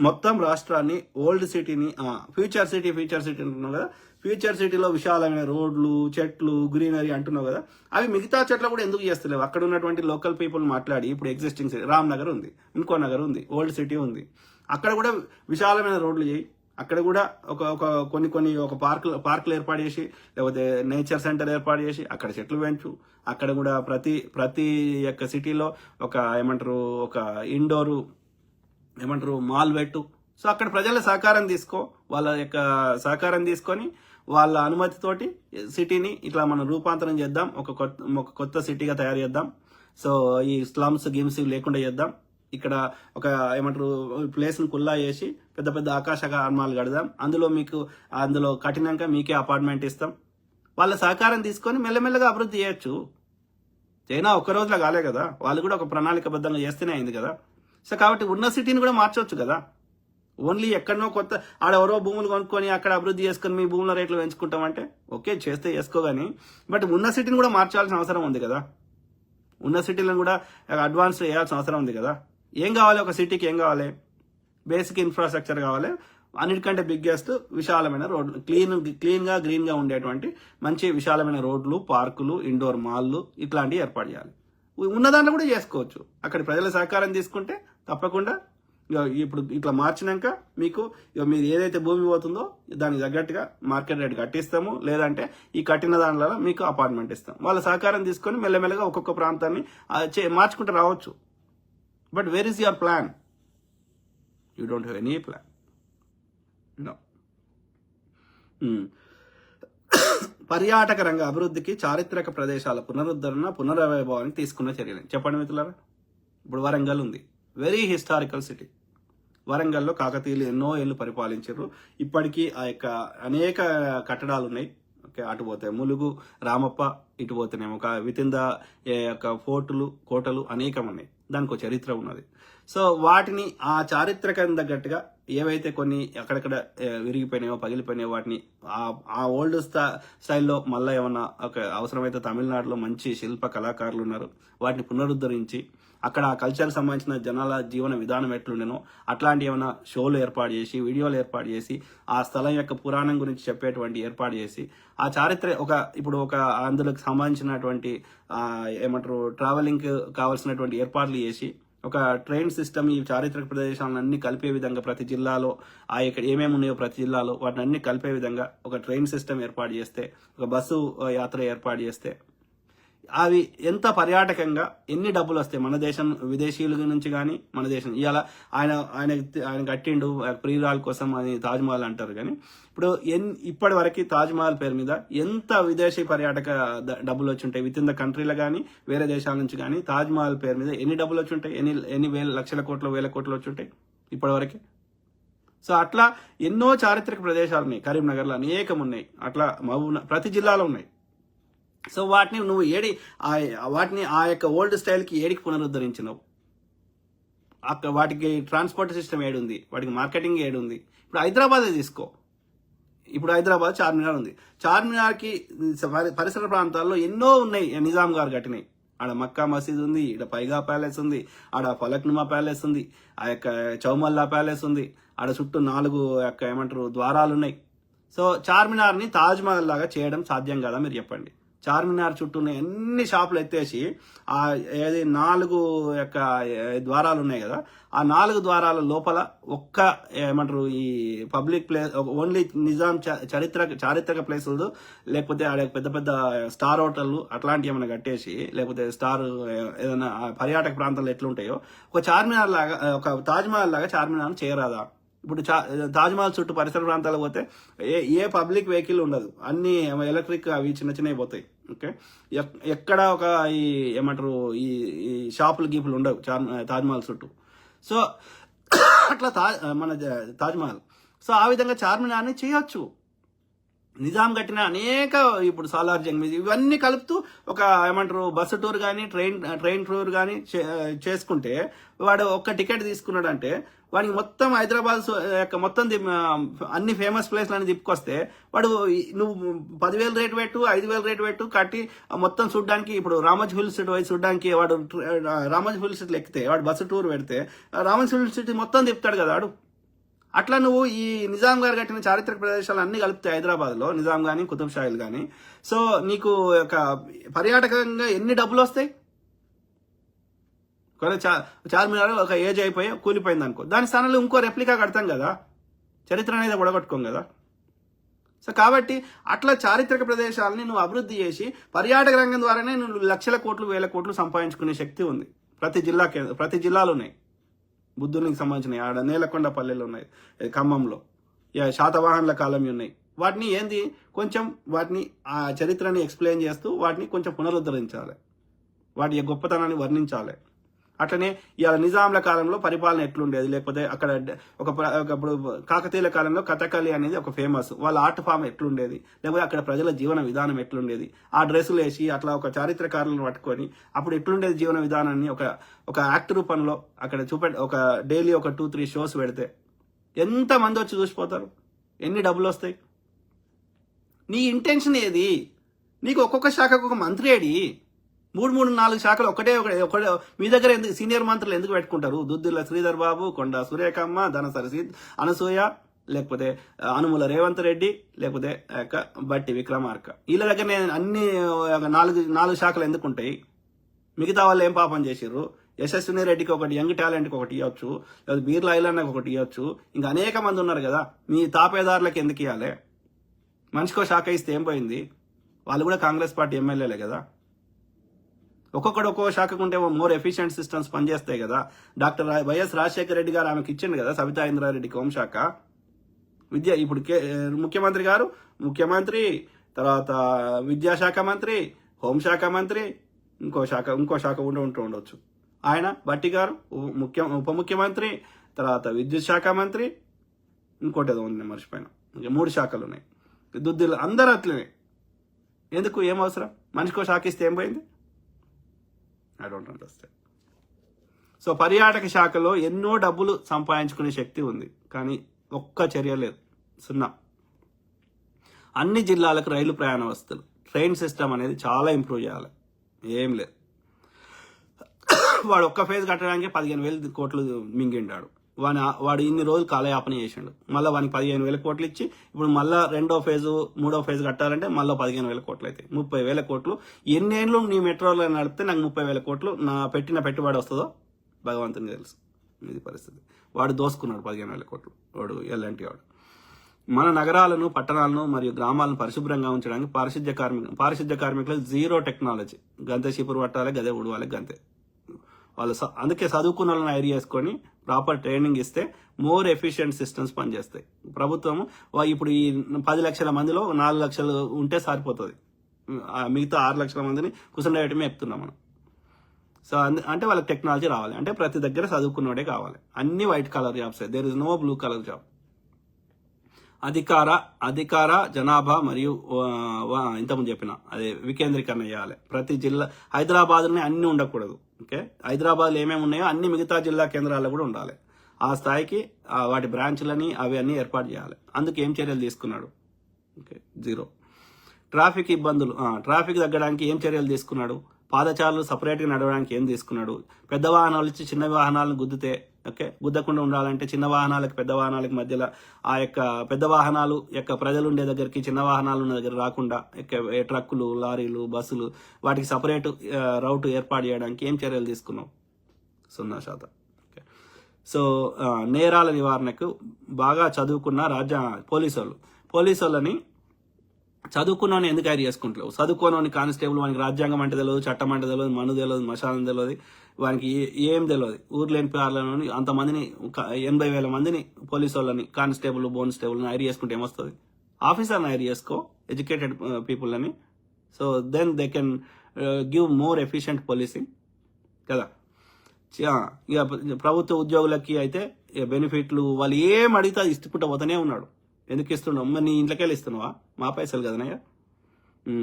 మొత్తం రాష్ట్రాన్ని ఓల్డ్ సిటీని ఫ్యూచర్ సిటీ అంటున్నావు కదా, ఫ్యూచర్ సిటీలో విశాలమైన రోడ్లు, చెట్లు, గ్రీనరీ అంటున్నావు కదా, అవి మిగతా చెట్లు కూడా ఎందుకు చేస్తలేవు? అక్కడ ఉన్నటువంటి లోకల్ పీపుల్ మాట్లాడి, ఇప్పుడు ఎగ్జిస్టింగ్ సిటీ రామ్ నగర్ ఉంది, ఇంకో నగర్ ఉంది, ఓల్డ్ సిటీ ఉంది, అక్కడ కూడా విశాలమైన రోడ్లు చేయి. అక్కడ కూడా ఒక కొన్ని ఒక పార్కులు ఏర్పాటు చేసి, లేకపోతే నేచర్ సెంటర్ ఏర్పాటు చేసి అక్కడ చెట్లు పెంచు. అక్కడ కూడా ప్రతి యొక్క సిటీలో ఒక ఒక ఇండోరు మాల్ పెట్టు. సో అక్కడ ప్రజల సహకారం తీసుకో, వాళ్ళ యొక్క సహకారం తీసుకొని వాళ్ళ అనుమతితోటి సిటీని ఇట్లా మనం రూపాంతరం చేద్దాం, ఒక కొత్త సిటీగా తయారు చేద్దాం. సో ఈ స్లమ్స్ గిమ్స్ లేకుండా చేద్దాం. ఇక్కడ ఒక ప్లేస్ని కుల్లా చేసి పెద్ద పెద్ద ఆకాశ ఆర్మాలు కడదాం. అందులో కట్టినాక మీకే అపార్ట్మెంట్ ఇస్తాం. వాళ్ళ సహకారం తీసుకొని మెల్లమెల్లగా అభివృద్ధి చేయొచ్చు. చైనా ఒక్క రోజులో కాలే కదా, వాళ్ళు కూడా ఒక ప్రణాళికబద్ధంగా చేస్తేనే అయింది కదా. సో కాబట్టి ఉన్న సిటీని కూడా మార్చవచ్చు కదా. ఓన్లీ ఎక్కడనో కొత్త ఆడెవరో భూములు కొనుక్కొని అక్కడ అభివృద్ధి చేసుకొని మీ భూముల రేట్లు పెంచుకుంటామంటే ఓకే, చేస్తే చేసుకోగాని, బట్ ఉన్న సిటీని కూడా మార్చాల్సిన అవసరం ఉంది కదా. ఉన్న సిటీలను కూడా అడ్వాన్స్ చేయాల్సిన అవసరం ఉంది కదా. ఏం కావాలి ఒక సిటీకి? ఏం కావాలి? బేసిక్ ఇన్ఫ్రాస్ట్రక్చర్ కావాలి. అన్నిటికంటే బిగ్గెస్ట్ విశాలమైన రోడ్లు, క్లీన్గా గ్రీన్గా ఉండేటువంటి మంచి విశాలమైన రోడ్లు, పార్కులు, ఇండోర్ మాల్లు ఇట్లాంటివి ఏర్పాటు చేయాలి. ఉన్నదాన్ని కూడా చేసుకోవచ్చు. అక్కడ ప్రజల సహకారం తీసుకుంటే తప్పకుండా ఇప్పుడు ఇట్లా మార్చినాక మీరు ఏదైతే భూమి పోతుందో దానికి తగ్గట్టుగా మార్కెట్ రేట్ కట్టిస్తాము, లేదంటే ఈ కట్టిన దానిలో మీకు అపార్ట్మెంట్ ఇస్తాం. వాళ్ళ సహకారం తీసుకొని మెల్లమెల్లగా ఒక్కొక్క ప్రాంతాన్ని మార్చుకుంటూ రావచ్చు. But where is your plan? You don't have any plan. No. పర్యాటక రంగ అభివృద్ధికి చారిత్రక ప్రదేశాల పునర్వైభవానికి తీసుకున్న చర్యలు చెప్పండి మిత్రులారా. ఇప్పుడు వరంగల్ ఉంది, వెరీ హిస్టారికల్ సిటీ. వరంగల్లో కాకతీయులు ఎన్నో ఏళ్ళు పరిపాలించారు. ఇప్పటికీ ఆ యొక్క అనేక కట్టడాలు ఉన్నాయి. ఓకే, అటు పోతే ములుగు, రామప్ప, ఇటు పోతేనేమో వితిన్ ద యొక్క కోటలు అనేకం ఉన్నాయి. దానికి ఒక చరిత్ర ఉన్నది. సో వాటిని ఆ చారిత్రకం తగ్గట్టుగా ఏవైతే కొన్ని అక్కడక్కడ విరిగిపోయినాయో, పగిలిపోయినాయో వాటిని ఆ ఓల్డ్ స్టైల్లో మళ్ళీ ఏమన్నా అవసరమైతే తమిళనాడులో మంచి శిల్ప కళాకారులు ఉన్నారు, వాటిని పునరుద్ధరించి అక్కడ ఆ కల్చర్కి సంబంధించిన జనాల జీవన విధానం ఎట్లుండేనో అట్లాంటి ఏమైనా షోలు ఏర్పాటు చేసి, వీడియోలు ఏర్పాటు చేసి, ఆ స్థలం యొక్క పురాణం గురించి చెప్పేటువంటి ఏర్పాటు చేసి, ఆ ఇప్పుడు అందులోకి సంబంధించినటువంటి ట్రావెలింగ్ కావాల్సినటువంటి ఏర్పాట్లు చేసి, ఒక ట్రైన్ సిస్టమ్ ఈ చారిత్రక ప్రదేశాలను అన్ని కలిపే విధంగా ప్రతి జిల్లాలో ఇక్కడ ఏమేమి ఉన్నాయో ప్రతి జిల్లాలో వాటిని అన్ని కలిపే విధంగా ఒక ట్రైన్ సిస్టమ్ ఏర్పాటు చేస్తే, ఒక బస్సు యాత్ర ఏర్పాటు చేస్తే అవి ఎంత పర్యాటకంగా ఎన్ని డబ్బులు వస్తాయి మన దేశం, విదేశీయుల నుంచి కానీ మన దేశం. ఇవాళ ఆయన కట్టిండు ప్రియురాల కోసం అని తాజ్మహల్ అంటారు, కానీ ఇప్పటి వరకు తాజ్మహల్ పేరు మీద ఎంత విదేశీ పర్యాటక డబ్బులు వచ్చి ఉంటాయి విత్ ఇన్ ద కంట్రీలో కానీ వేరే దేశాల నుంచి కానీ తాజ్మహల్ పేరు మీద ఎన్ని డబ్బులు వచ్చి ఉంటాయి, ఎన్ని లక్షల కోట్లు వేల కోట్లు వచ్చి ఉంటాయి ఇప్పటి వరకు. సో అట్లా ఎన్నో చారిత్రక ప్రదేశాలు ఉన్నాయి. కరీంనగర్లో అనేకం ఉన్నాయి, అట్లా ప్రతి జిల్లాలో ఉన్నాయి. సో వాటిని నువ్వు వాటిని ఆ యొక్క ఓల్డ్ స్టైల్కి ఏడికి పునరుద్ధరించినావు? వాటికి ట్రాన్స్పోర్ట్ సిస్టమ్ ఏడుంది, వాటికి మార్కెటింగ్ ఏడుంది? ఇప్పుడు హైదరాబాద్ తీసుకో. ఇప్పుడు హైదరాబాద్ చార్మినార్ ఉంది. చార్మినార్కి పరిసర ప్రాంతాల్లో ఎన్నో ఉన్నాయి, నిజాం గారు కట్టినాయి. ఆడ మక్కా మసీద్ ఉంది, ఇక్కడ పైగా ప్యాలెస్ ఉంది, ఆడ ఫలక్నుమా ప్యాలెస్ ఉంది, ఆ యొక్క చౌమల్లా ప్యాలెస్ ఉంది, ఆడ చుట్టూ 4 ద్వారాలు ఉన్నాయి. సో చార్మినార్ని తాజ్మహల్ లాగా చేయడం సాధ్యం కదా? మీరు చెప్పండి. చార్మినార్ చుట్టూ ఎన్ని షాపులు ఎత్తేసి 4 ద్వారాలు ఉన్నాయి కదా, ఆ 4 ద్వారాల లోపల ఈ పబ్లిక్ ప్లేస్ ఓన్లీ నిజాం చారిత్రక ప్లేసులు, లేకపోతే ఆడ పెద్ద పెద్ద స్టార్ హోటళ్ళు అట్లాంటివి ఏమైనా కట్టేసి, లేకపోతే స్టార్ ఏదైనా పర్యాటక ప్రాంతాలు ఎట్లుంటాయో ఒక తాజ్మహల్ లాగా చార్మినార్ చేయరాదా? ఇప్పుడు తాజ్మహల్ చుట్టూ పరిసర ప్రాంతాలకు పోతే ఏ పబ్లిక్ వెహికల్ ఉండదు, అన్ని ఎలక్ట్రిక్ అవి చిన్నవి పోతాయి. ఓకే, ఎక్కడ ఈ షాపులు గీపులు ఉండవు తాజ్మహల్ చుట్టూ. సో అట్లా మన తాజ్మహల్. సో ఆ విధంగా చార్మినార్ని చేయొచ్చు. నిజాం కట్టిన అనేక ఇప్పుడు సాలార్ జంగ్ ఇవన్నీ కలుపుతూ ఒక బస్సు టూర్ కానీ ట్రైన్ టూర్ కానీ చేసుకుంటే వాడు ఒక్క టికెట్ తీసుకున్నాడంటే వాడికి మొత్తం హైదరాబాద్ యొక్క మొత్తం అన్ని ఫేమస్ ప్లేస్లని తిప్పుకొస్తే వాడు నువ్వు 10,000 రేటు పెట్టు, 5,000 రేటు పెట్టు కట్టి మొత్తం చూడడానికి, ఇప్పుడు రామోజీ హిల్స్ పోయి చూడడానికి వాడు రామోజీ హిల్స్ ఎక్కితే వాడు బస్సు టూర్ పెడితే రామోజీ హిల్స్ మొత్తం తిప్పుతాడు కదా వాడు. అట్లా నువ్వు ఈ నిజాం గారు కట్టిన చారిత్రక ప్రదేశాలు అన్ని కలిపితే హైదరాబాద్లో నిజాం కానీ కుతుబ్ షాయిల్ కానీ, సో నీకు ఒక పర్యాటకంగా ఎన్ని డబ్బులు వస్తాయి? చార్మినార్ ఒక ఏజ్ అయిపోయి కూలిపోయింది అనుకో, దాని స్థానంలో ఇంకో రెప్లికా కడతాం కదా, చరిత్ర అనేది ఒడగొట్టుకోం కదా. సో కాబట్టి అట్లా చారిత్రక ప్రదేశాలని నువ్వు అభివృద్ధి చేసి పర్యాటక రంగం ద్వారానే నువ్వు లక్షల కోట్లు వేల కోట్లు సంపాదించుకునే శక్తి ఉంది. ప్రతి జిల్లాలో ఉన్నాయి. బుద్ధునికి సంబంధించినవి ఆడ నేలకొండ పల్లెలు ఉన్నాయి, ఖమ్మంలో శాతవాహనుల కాలం ఉన్నాయి. వాటిని ఏంది కొంచెం వాటిని ఆ చరిత్రని ఎక్స్ప్లెయిన్ చేస్తూ వాటిని కొంచెం పునరుద్ధరించాలి, వాటి గొప్పతనాన్ని వర్ణించాలి. అట్లనే ఇవాళ నిజాంల కాలంలో పరిపాలన ఎట్లుండేది, లేకపోతే అక్కడ ఇప్పుడు కాకతీయుల కాలంలో కథకళి అనేది ఒక ఫేమస్, వాళ్ళ ఆర్ట్ ఫామ్ ఎట్లుండేది, లేకపోతే అక్కడ ప్రజల జీవన విధానం ఎట్లుండేది, ఆ డ్రెస్సులు వేసి అట్లా ఒక చారిత్రకారులను పట్టుకొని అప్పుడు ఎట్లుండేది జీవన విధానాన్ని ఒక యాక్ట్ రూపంలో అక్కడ ఒక డైలీ ఒక 2-3 షోస్ పెడితే ఎంతమంది వచ్చి చూసిపోతారు, ఎన్ని డబ్బులు వస్తాయి? నీ ఇంటెన్షన్ ఏది? నీకు ఒక్కొక్క శాఖకు ఒక మంత్రి ఏడి? 3-4 శాఖలు ఒకటే మీ దగ్గర ఎందుకు సీనియర్ మంత్రులు ఎందుకు పెట్టుకుంటారు? దుద్దుల శ్రీధర్ బాబు, కొండ సురేఖమ్మ, ధనసరి అనసూయ, లేకపోతే అనుముల రేవంత్ రెడ్డి, లేకపోతే బట్టి విక్రమార్క, వీళ్ళ దగ్గర అన్ని 4 శాఖలు ఎందుకు ఉంటాయి? మిగతా వాళ్ళు ఏం పాపం చేసిర్రు? యశస్విని రెడ్డికి ఒకటి, యంగ్ టాలెంట్కి ఒకటి ఇవ్వచ్చు, లేదా బీర్లా ఐలన్నకి ఒకటి ఇవ్వచ్చు, ఇంకా అనేక మంది ఉన్నారు కదా. మీ తాపేదారులకు ఎందుకు ఇవ్వాలి? మనిషికో శాఖ ఇస్తే ఏం పోయింది? వాళ్ళు కూడా కాంగ్రెస్ పార్టీ ఎమ్మెల్యేలే కదా. ఒక్కొక్క శాఖకు ఉంటే మోర్ ఎఫిషియెంట్ సిస్టమ్స్ పనిచేస్తాయి కదా. డాక్టర్ వైఎస్ రాజశేఖర రెడ్డి గారు ఆమెకు ఇచ్చిండు కదా సబితా ఇంద్రారెడ్డికి హోంశాఖ. ఇప్పుడు ముఖ్యమంత్రి గారు తర్వాత విద్యాశాఖ మంత్రి, హోంశాఖ మంత్రి, ఇంకో శాఖ ఉండొచ్చు. ఆయన బట్టి గారు ఉప ముఖ్యమంత్రి, తర్వాత విద్యుత్ శాఖ మంత్రి, ఇంకోటి ఏదో ఉంది మర్చిపోయినా, 3 శాఖలు ఉన్నాయి. దుద్దులు అందరూ అట్లనే. ఎందుకు? ఏం అవసరం? మనిషికో శాఖ ఇస్తే ఏం పోయింది? I don't understand. సో పర్యాటక శాఖలో ఎన్నో డబ్బులు సంపాదించుకునే శక్తి ఉంది, కానీ ఒక్క చర్య లేదు, 0. అన్ని జిల్లాలకు రైలు ప్రయాణ వసతులు, ట్రైన్ సిస్టమ్ అనేది చాలా ఇంప్రూవ్ చేయాలి. ఏం లేదు. వాడు ఒక్క ఫేజ్ కట్టడానికి 15,000 కోట్లు మింగిండాడు. వాడు ఇన్ని రోజులు కాలయాపన చేసిండు. మళ్ళీ వానికి 15,000 కోట్లు ఇచ్చి ఇప్పుడు మళ్ళీ 2వ ఫేజు 3వ ఫేజ్ కట్టాలంటే మళ్ళీ 15,000 కోట్లు అవుతాయి. 30,000 కోట్లు. ఎన్నేళ్ళు నీ మెట్రోలో నడిపితే నాకు 30,000 కోట్లు నా పెట్టిన పెట్టుబడి వస్తుందో భగవంతుని తెలుసు. ఇది పరిస్థితి. వాడు దోసుకున్నాడు 15,000 కోట్లు. వాడు ఎలాంటి వాడు. మన నగరాలను, పట్టణాలను మరియు గ్రామాలను పరిశుభ్రంగా ఉంచడానికి పారిశుద్ధ్య కార్మికులు 0 టెక్నాలజీ. గంతే చీపురు పట్టాలి, గదే ఉడవాలి, గంతే. వాళ్ళు అందుకే చదువుకున్న వాళ్ళని హైర్ చేసుకొని ప్రాపర్ ట్రైనింగ్ ఇస్తే మోర్ ఎఫిషియెంట్ సిస్టమ్స్ పనిచేస్తాయి. ప్రభుత్వం ఇప్పుడు ఈ 10 లక్షల మందిలో 4 లక్షలు ఉంటే సరిపోతుంది. మిగతా 6 లక్షల మందిని కూర్చుండేయటమే చెప్తున్నాం మనం. సో అంటే వాళ్ళకి టెక్నాలజీ రావాలి. అంటే ప్రతి దగ్గర చదువుకున్నోడే కావాలి. అన్ని white collar jobs, there is no blue collar job. అధికార జనాభా మరియు ఇంతకుముందు చెప్పిన అదే వికేంద్రీకరణ చేయాలి. ప్రతి జిల్లా హైదరాబాద్లోనే అన్ని ఉండకూడదు. ఓకే, హైదరాబాద్లో ఏమేమి ఉన్నాయో అన్ని మిగతా జిల్లా కేంద్రాల్లో కూడా ఉండాలి. ఆ స్థాయికి వాటి బ్రాంచ్లని అవి అన్నీ ఏర్పాటు చేయాలి. అందుకు ఏం చర్యలు తీసుకున్నాడు? ఓకే, 0. ట్రాఫిక్ ఇబ్బందులు, ట్రాఫిక్ తగ్గడానికి ఏం చర్యలు తీసుకున్నాడు? పాదచారులు సపరేట్గా నడవడానికి ఏం తీసుకున్నాడు? పెద్ద వాహనాలు ఇచ్చి చిన్న వాహనాలను గుద్దితే గుద్దకుండా ఉండాలంటే చిన్న వాహనాలకు పెద్ద వాహనాలకు మధ్యలో ఆ యొక్క పెద్ద వాహనాలు ప్రజలు ఉండే దగ్గరికి చిన్న వాహనాలు ఉన్న దగ్గర రాకుండా ట్రక్కులు, లారీలు, బస్సులు వాటికి సపరేట్ రౌట్ ఏర్పాటు చేయడానికి ఏం చర్యలు తీసుకున్నాం? 0%. సో నేరాల నివారణకు బాగా చదువుకున్న పోలీసు వాళ్ళని చదువుకున్నవాడిని ఎందుకు హైర్ చేసుకుంటలేవు? చదువుకోనోని కానిస్టేబుల్, వానికి రాజ్యాంగం అంటే తెలియదు, చట్టం అంటే తెలియదు, మను తెలియదు, మశానం తెలియదు, వానికి ఏం తెలియదు. ఊర్లేని పేర్లని అంతమందిని 80,000 మందిని పోలీసు వాళ్ళని, కానిస్టేబుల్, బోన్స్టేబుల్ని హైర్ చేసుకుంటే ఏమొస్తుంది? ఆఫీసర్ని హైర్ చేసుకో, ఎడ్యుకేటెడ్ పీపుల్ అని. So then they can give more efficient policing కదా. ఇక ప్రభుత్వ ఉద్యోగులకి అయితే బెనిఫిట్లు వాళ్ళు ఏం అడిగితే అది ఇస్తుకుంటూ పోతూనే ఉన్నాడు. ఎందుకు ఇస్తున్నావు? మరి నీ ఇంట్లోకి వెళ్ళి ఇస్తున్నావా? మా పైసలు కదనయ్యా.